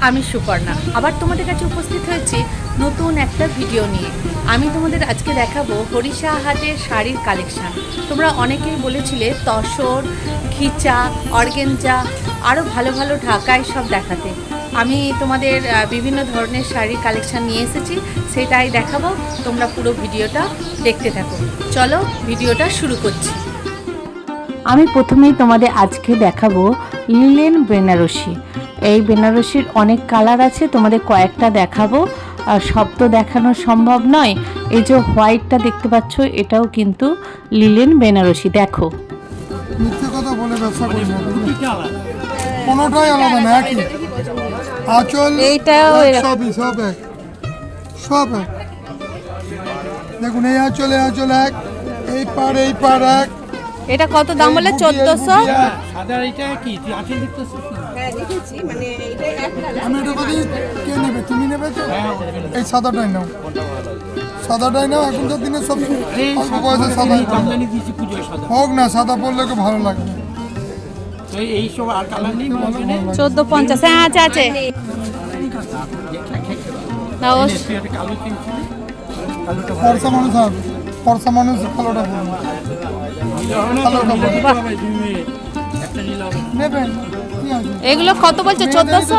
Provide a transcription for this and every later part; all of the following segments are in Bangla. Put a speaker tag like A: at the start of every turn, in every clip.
A: আমি সুপর্ণা আবার তোমাদের কাছে উপস্থিত হয়েছি নতুন একটা ভিডিও নিয়ে। আমি তোমাদের আজকে দেখাবো হরিষা হাটের শাড়ির কালেকশান। তোমরা অনেকেই বলেছিলে তসর, খিচা, অর্গেঞ্জা আরও ভালো ভালো ঢাকায় সব দেখাতে। আমি তোমাদের বিভিন্ন ধরনের শাড়ির কালেকশান নিয়ে এসেছি, সেটাই দেখাবো। তোমরা পুরো ভিডিওটা দেখতে থাকো। চলো ভিডিওটা শুরু করছি। আমি প্রথমেই তোমাদের আজকে দেখাবো লিলেন বেনারসি। এই বেনারসির অনেক কালার আছে, তোমাদের কয়েকটা দেখাবো, আর সব তো দেখানো সম্ভব নয়। এই যে হোয়াইটটা দেখতে পাচ্ছ, এটাও কিন্তু লিলেন বেনারসি। দেখো,
B: মিথ্যে কথা বলে ব্যবসা করি না, কোনোটাই আলাদা না, একই আঁচল,
A: এইটাও
B: সবই সব এক, সব এক। দেখুন এই আঁচল এক, এই পার এক।
A: এটা কত দাম বলে? 1400।
B: আমি এটা বলি, কে নেবে? তুমি নেবে তো? এই সাদাটাই নাও, সাদাটাই নাও। এখনকার দিনে সব অল্প বয়সে সাদা হোক না, সাদা পরলে তো ভালো লাগবে।
A: 1450। হ্যাঁ আছে আছে।
B: ফর্সা মানুষ হবে, ফর্সা মানুষ কালোটা নেবেন।
A: এগুলো কত বলছে? 1400।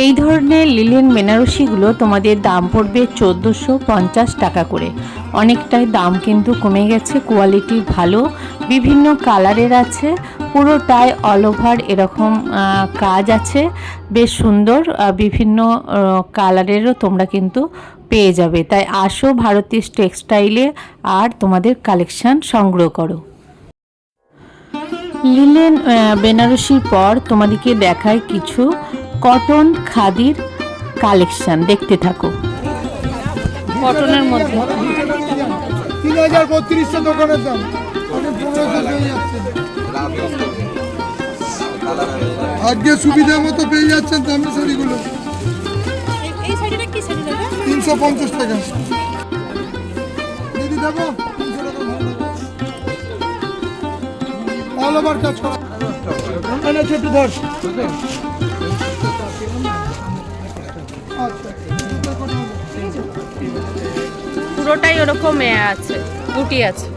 A: এই ধরনের লিলেন বেনারসিগুলো তোমাদের দাম পড়বে 1450 টাকা করে। অনেকটাই দাম কিন্তু কমে গেছে, কোয়ালিটি ভালো, বিভিন্ন কালারের আছে, পুরোটাই অল ওভার এরকম কাজ আছে, বেশ সুন্দর, বিভিন্ন কালারেরও তোমরা কিন্তু পেয়ে যাবে। তাই আসো ভারতী টেক্সটাইলে আর তোমাদের কালেকশান সংগ্রহ করো। লিলেন বেনারসির পর তোমাদেরকে দেখায় কিছু কটন খাদির কালেকশন, দেখতে থাকো। কটনের মধ্যে
B: 3032 দোকানের দাম, আজকে সুবিধা মতো পেয়ে যাচ্ছেন দামি শাড়িগুলো। 350 টাকা দিদি দেবো, অল ওভার কাজ করা। ছোট ধর,
A: পুরোটাই ওরকম আছে, বুটি আছে।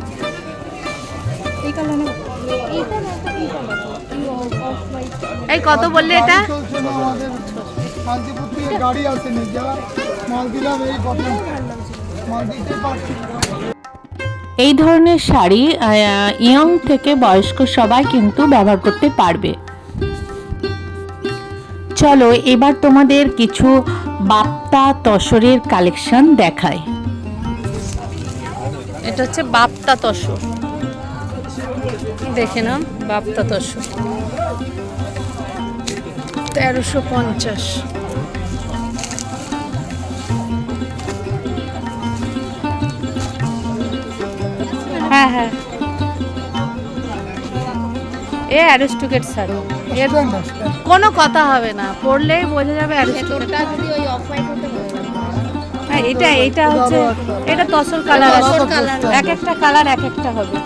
A: এই কত বললে এটা?
B: শান্তিপুর থেকে গাড়ি আসেনি, যা মাল দিলাম এই কথা মাল দিতে পারছি।
A: এই ধরনের শাড়ি ইয়ং থেকে বয়স্ক সবাই কিন্তু ব্যবহার করতে পারবে। চলো এবার তোমাদের কিছু বাপ্তা তসরের কালেকশন দেখায়। এটা হচ্ছে বাপ্তা তসর, দেখে নাও। বাপ্তা তসর 1350। হ্যাঁ হ্যাঁ, এ অ্যারিস্টোক্রেট শাড়ি, এর কোনো কথা হবে না, পরলেই বোঝা যাবে অ্যারিস্টোক্রেট। হ্যাঁ এটা হচ্ছে, এটা তসর কালার আছে, এক একটা কালার এক একটা হবে।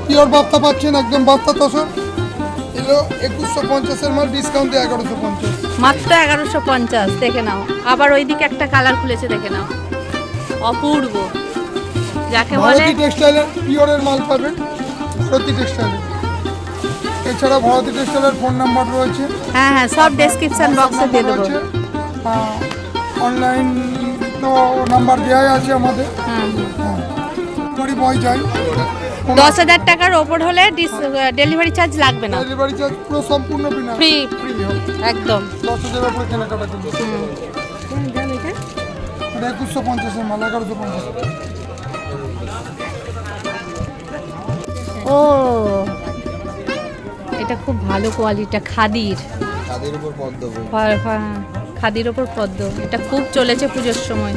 B: পিওর বাপ্তা পাচ্ছেন, একদম বাপ্তা তসর। এগুলো 2150-এর মাল, ডিসকাউন্ট দিয়ে 1150,
A: মাত্র 1150। দেখে নাও, আবার ওইদিকে একটা কালার খুলেছে, দেখে নাও, অপূর্ব, যাকে বলে
B: ভারতী টেক্সটাইলের পিওরের মাল পাবেন ভারতী টেক্সটাইলে। এছাড়া ভারতী টেক্সটাইলের ফোন নাম্বার রয়েছে,
A: হ্যাঁ হ্যাঁ, সব ডেসক্রিপশন বক্সে দিয়ে দেবো।
B: অনলাইন তো নাম্বার দেওয়াই আছে আমাদের। গাড়ি বয় যায়,
A: 10,000 টাকার ওপর হলে ডেলিভারি চার্জ লাগবে না,
B: ডেলিভারি চার্জ পুরো সম্পূর্ণ বিনা,
A: ফ্রি
B: ফ্রি
A: একদম।
B: 10,000 উপরে কেনাকাটা করবে। এটা 2150-এর মাল, 1150।
A: ও এটা খুব ভালো কোয়ালিটি, খাদির
B: উপর পদ্ম,
A: খাদির ওপর পদ্ম, এটা খুব চলেছে পুজোর সময়।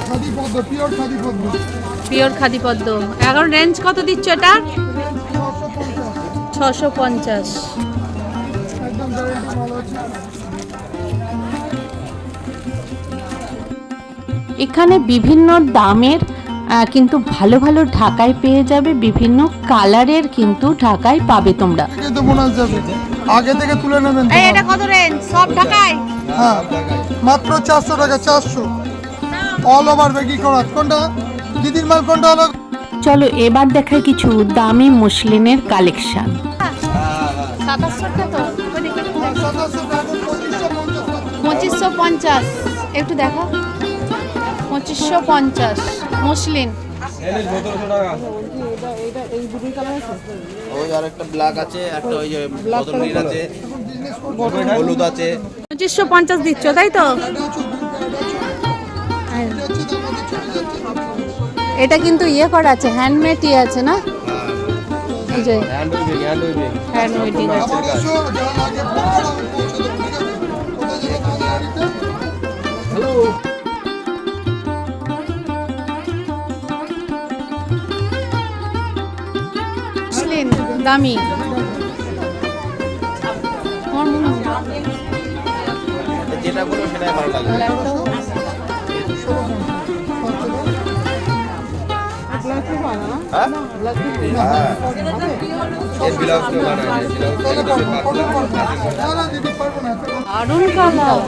B: খাদি পদ্ম, পিওর খাদি পদ্ম।
A: পিওর খাদি পদ্ম। এখন রেঞ্জ কত দিচ্ছ এটা? 650।
B: একদম গ্যারান্টি মাল আছে।
A: এখানে বিভিন্ন দামের কিন্তু ভালো ভালো ঢাকাই পেয়ে যাবে, বিভিন্ন কালারের কিন্তু ঢাকাই পাবে তোমরা।
B: কিন্তু বোনাস যাবে, আগে থেকে তুলে নেবেন।
A: এটা কত রেঞ্জ? সব ঢাকাই?
B: হ্যাঁ, মাত্র 400 টাকা। 400 অল ওভার বেগি করা। কোনটা দিদির মাল, কোনটা হলো?
A: চলো এবার দেখাই কিছু দামি মসলিনের কালেকশন। 2700 টাকা, 2550। একটু দেখো, 2550 মসলিন।
C: ওই আরেকটা ব্ল্যাক আছে, একটা ওই যে বোতল নীল আছে, হলুদ আছে।
A: 2550 দিচ্ছ তাই তো? এটা কিন্তু ইয়ে করা আছে, হ্যান্ডমেড ইয়ে আছে না? এই যে হ্যান্ড ওয়েডিং আছে। মসলিন দামি।
C: যেটা বলবো সেটাই ভালো লাগবে। হ্যাঁ? হ্যাঁ। এর ব্লাউজটা বানায়,
A: দারুণ কালার।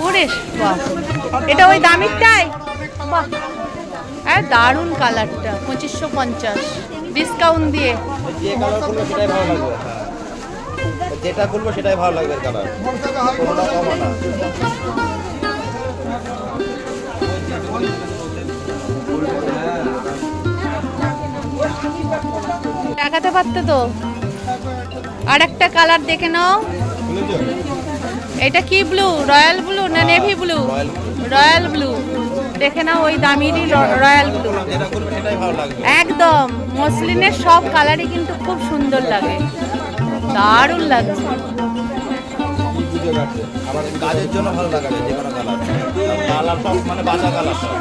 A: ওরে বাহ, এটা ওই দামিরটাই? বাহ, দারুণ কালারটা। 2550 ডিসকাউন্ট দিয়ে।
C: যে কালার করবো সেটাই ভালো লাগবে। যেটা করবো সেটাই ভালো লাগবে কালার, কোনোটা কম না।
A: দেখাতে পারতে তো। আর একটা কালার দেখে নাও। এটা কি ব্লু? রয়্যাল ব্লু না নেভি ব্লু? Royal blue. দেখে নাও, ওই দামিরই রয়্যাল ব্লু।
C: যেটা করবো সেটাই ভালো লাগবে।
A: একদম মসলিনের সব কালারই কিন্তু খুব সুন্দর লাগে, দারুণ লাগছে।
C: আমার কাজের জন্য ভালো লাগাবে যে কোনো কালার। কালার সব মানে বাজা কালার সব।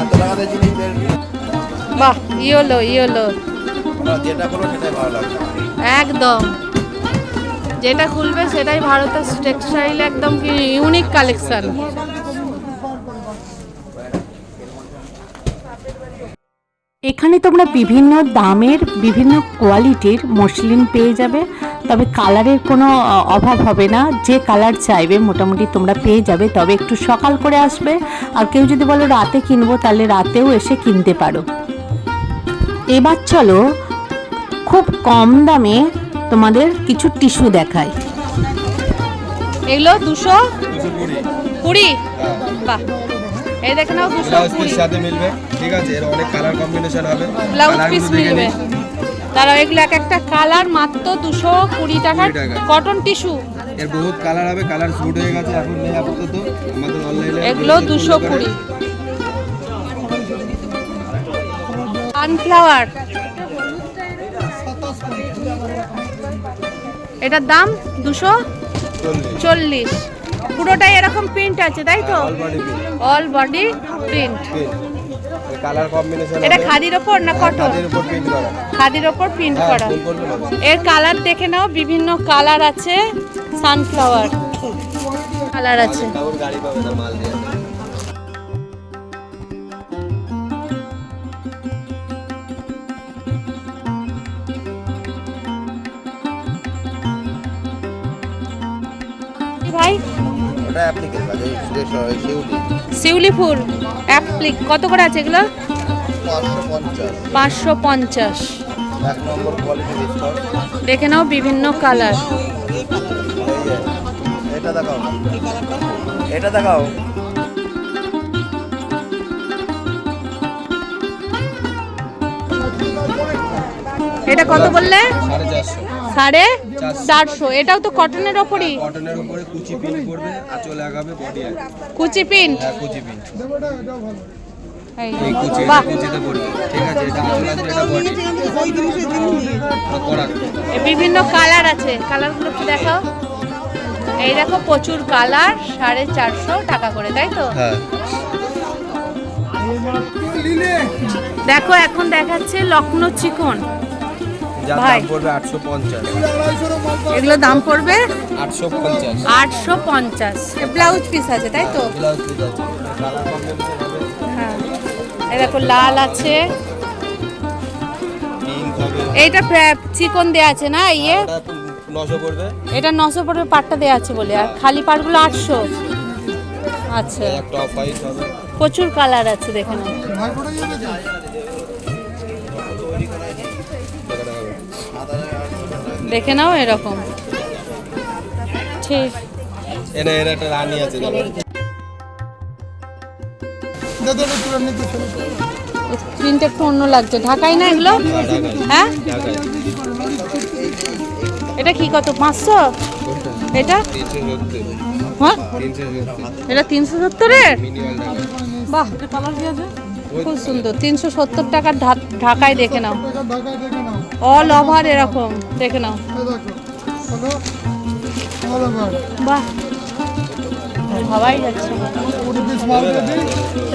C: এত টাকাতে জিনিস
A: বাহ, ইয়েলো ইয়েলো।
C: যেটা করবো সেটাই ভালো লাগবে।
A: একদম যেটা খুলবে সেটাই ভারতের টেক্সটাইল, একদম কি ইউনিক কালেকশন। এখানে তোমরা বিভিন্ন দামের বিভিন্ন কোয়ালিটির মসলিন পেয়ে যাবে, তবে কালারের কোনো অভাব হবে না। যে কালার চাইবে মোটামুটি তোমরা পেয়ে যাবে, তবে একটু সকাল করে আসবে। আর কেউ যদি বলো রাতে কিনবো, তাহলে রাতেও এসে কিনতে পারো। এবার চলো খুব কম দামে তোমাদের কিছু টিস্যু দেখাই। এগুলো 220। বাহ, এই দেখে নাও, 220
C: সাথে মিলবে। ঠিক আছে, এর অনেক কালার কম্বিনেশন হবে,
A: ব্লাউজ পিস মিলবে। তারা এগুলো এক একটা কালার মাত্র 220 টাকার কটন টিস্যু।
C: এর বহুত কালার হবে, কালার শুট হয়ে গেছে, এখন নেই আপাতত আমাদের অনলাইনে।
A: এগুলো 220। সানফ্লাওয়ার, এটার দাম 240। পুরোটাই এরকম প্রিন্ট আছে তাই তো? All body print.
C: Colour combination
A: এটা খাদির ওপর না কটন?
C: এর উপর প্রিন্ট করা।
A: খাদির ওপর প্রিন্ট করা। এর কালার দেখে নাও, বিভিন্ন কালার আছে। সানফ্লাওয়ার কালার আছে।
C: গাড়ি পাবে না মাল দিয়ে।
A: ভাই
C: ওটা অ্যাপ্লিকের কাজ, এই শিউলি।
A: শিউলি ফুল অ্যাপ্লিক কত করে আছে এগুলো?
C: 550।
A: 550।
C: এক নম্বর কোয়ালিটি ডিসকাউন্ট।
A: দেখে নাও, বিভিন্ন কালার।
C: এটা দেখাও, এটা দেখাও।
A: এটা কত বললে?
C: 450।
A: 450। এটাও তো কটনের ওপরই?
C: কটনের উপরে কুচি পিন করবে, আঁচল লাগাবে, বডি
A: কুচি প্রিন্ট।
C: হ্যাঁ কুচি পিন।
A: এই
C: এই কুচি,
A: বাহ,
C: কুচিতে পড়বে। ঠিক আছে, এটা আঁচল আসবে, এটা বডি। করা
A: বিভিন্ন কালার আছে, কালারগুলো একটু দেখাও। এই দেখো, প্রচুর কালার, 450 টাকা করে তাই তো?
C: হ্যাঁ।
A: দেখো এখন দেখাচ্ছে লখনৌ চিকন,
C: যার
A: ভাই।
C: দাম পড়বে 850।
A: এগুলো দাম পড়বে
C: 850।
A: 850। ব্লাউজ পিস আছে তাই তো?
C: ব্লাউজ পিস আছে, কালার কম্বিনেশন হবে,
A: হ্যাঁ, এই দেখো লাল আছে,
C: পিঙ্ক হবে।
A: এইটা চিকন দেয়া আছে না ইয়ে,
C: ওটা 900 পড়বে।
A: এটা 900 পড়বে, পাটটা দেয়া আছে বলে, আর খালি পাটগুলো 800। আচ্ছা,
C: একটা অফ হোয়াইট হবে।
A: প্রচুর কালার আছে, দেখে নাও দেখে নাও এরকম। ঠিক,
C: এর একটা রানী আছে দেখো।
A: প্রিন্ট একটু অন্য লাগছে, ঢাকাই না এগুলো? হ্যাঁ,
C: ঢাকায়
A: এটা কি কত? 500? এটা
C: 370।
A: হ্যাঁ,
C: 370
A: এটা 370-এর?
C: মিনিমাল ঢাকা।
A: বাহ, খুব সুন্দর। 370 টাকার ঢাকায়, দেখে নাও, অল ওভার এরকম, দেখে নাও। বাহ, ভাবাই যাচ্ছে না।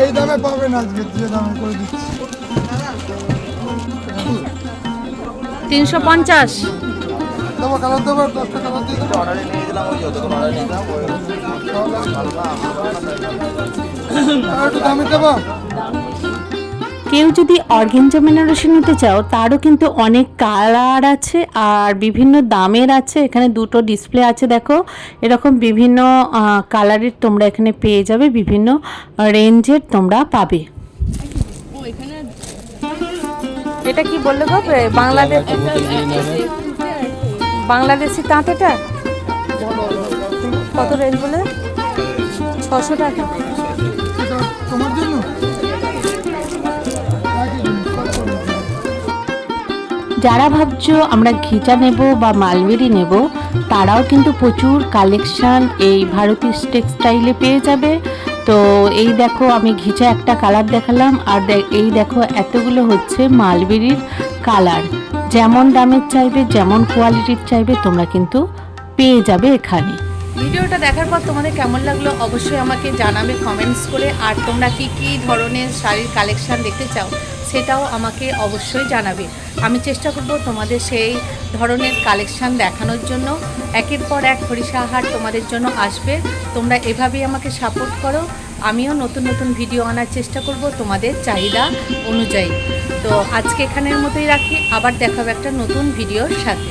B: এই দামে পাবেন আজকে, যে দামে করে দিচ্ছি।
A: 350।
B: দেবো কালার দেবো, 10টা কালার দিয়ে দেবো।
C: অর্ডারে নিয়ে দিলাম, ওই যত অর্ডার নিয়ে দিলাম
B: আর একটু দামি দেবো।
A: কেউ যদি অর্গানজা বেনারসি নিতে চাও, তারও কিন্তু অনেক কালার আছে আর বিভিন্ন দামের আছে। এখানে দুটো ডিসপ্লে আছে, দেখো এরকম বিভিন্ন কালারের তোমরা এখানে পেয়ে যাবে, বিভিন্ন রেঞ্জের তোমরা পাবে। এটা কি বললে গো? বাংলাদেশি তাঁত, এটা কত রেঞ্জ বলে? 600 টাকা।
B: এটা তোমার জন্য
A: যারা ভাবছো আমরা ঘিচা নেব বা মালবেরি নেব, তারাও কিন্তু প্রচুর কালেকশান এই ভারতী টেক্সটাইলে পেয়ে যাবে। তো এই দেখো, আমি ঘিচা একটা কালার দেখালাম, আর এই দেখো এতগুলো হচ্ছে মালবেরির কালার। যেমন দামের চাইবে, যেমন কোয়ালিটির চাইবে, তোমরা কিন্তু পেয়ে যাবে এখানে। ভিডিওটা দেখার পর তোমাদের কেমন লাগলো অবশ্যই আমাকে জানাবে কমেন্টস করে। আর তোমরা কি কি ধরনের শাড়ির কালেকশান দেখতে চাও সেটাও আমাকে অবশ্যই জানাবে। আমি চেষ্টা করব তোমাদের সেই ধরনের কালেকশান দেখানোর জন্য। একের পর এক হরিষা হাট তোমাদের জন্য আসবে। তোমরা এভাবেই আমাকে সাপোর্ট করো, আমিও নতুন নতুন ভিডিও আনার চেষ্টা করব তোমাদের চাহিদা অনুযায়ী। তো আজকে এখানের মতোই রাখি, আবার দেখাবো একটা নতুন ভিডিওর সাথে।